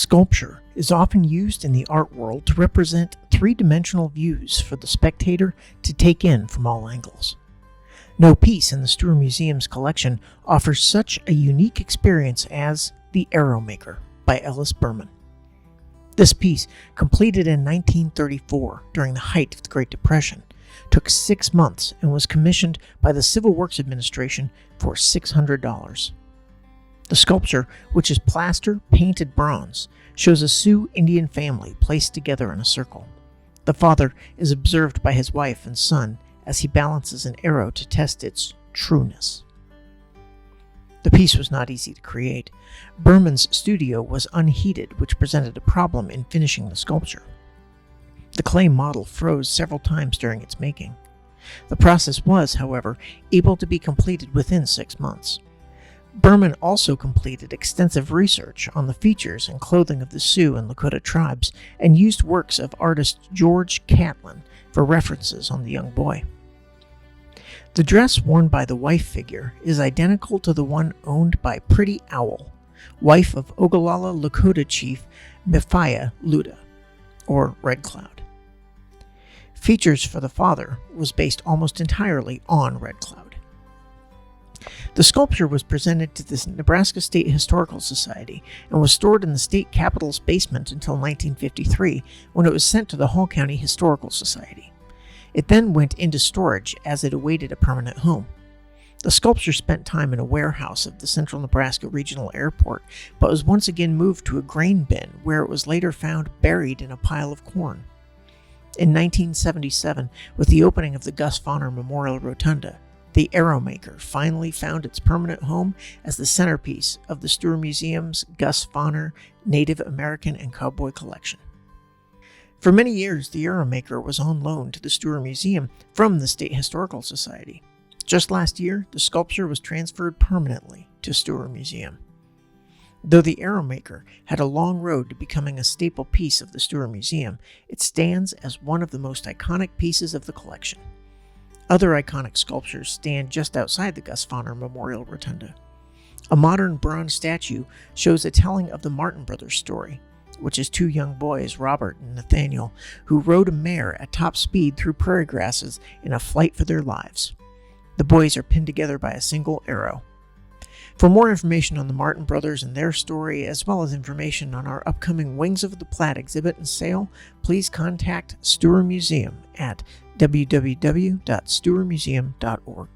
Sculpture is often used in the art world to represent three-dimensional views for the spectator to take in from all angles. No piece in the Stuhr Museum's collection offers such a unique experience as the Arrowmaker by Ellis Berman. This piece, completed in 1934 during the height of the Great Depression, took 6 months and was commissioned by the Civil Works Administration for $600. The sculpture, which is plaster painted bronze, shows a Sioux Indian family placed together in a circle. The father is observed by his wife and son as he balances an arrow to test its trueness. The piece was not easy to create. Berman's studio was unheated, which presented a problem in finishing the sculpture. The clay model froze several times during its making. The process was, however, able to be completed within 6 months. Berman also completed extensive research on the features and clothing of the Sioux and Lakota tribes and used works of artist George Catlin for references on the young boy. The dress worn by the wife figure is identical to the one owned by Pretty Owl, wife of Ogallala Lakota chief Mephiah Luda, or Red Cloud. Features for the father was based almost entirely on Red Cloud. The sculpture was presented to the Nebraska State Historical Society and was stored in the state capitol's basement until 1953, when it was sent to the Hall County Historical Society. It then went into storage as it awaited a permanent home. The sculpture spent time in a warehouse of the Central Nebraska Regional Airport, but was once again moved to a grain bin, where it was later found buried in a pile of corn. In 1977, with the opening of the Gus Fonner Memorial Rotunda, the Arrowmaker finally found its permanent home as the centerpiece of the Stuhr Museum's Gus Fonner Native American and Cowboy collection. For many years, the Arrowmaker was on loan to the Stuhr Museum from the State Historical Society. Just last year, the sculpture was transferred permanently to Stuhr Museum. Though the Arrowmaker had a long road to becoming a staple piece of the Stuhr Museum, it stands as one of the most iconic pieces of the collection. Other iconic sculptures stand just outside the Gus Fonner Memorial Rotunda. A modern bronze statue shows a telling of the Martin Brothers story, which is two young boys, Robert and Nathaniel, who rode a mare at top speed through prairie grasses in a flight for their lives. The boys are pinned together by a single arrow. For more information on the Martin Brothers and their story, as well as information on our upcoming Wings of the Platte exhibit and sale, please contact Stuhr Museum at www.stuhrmuseum.org.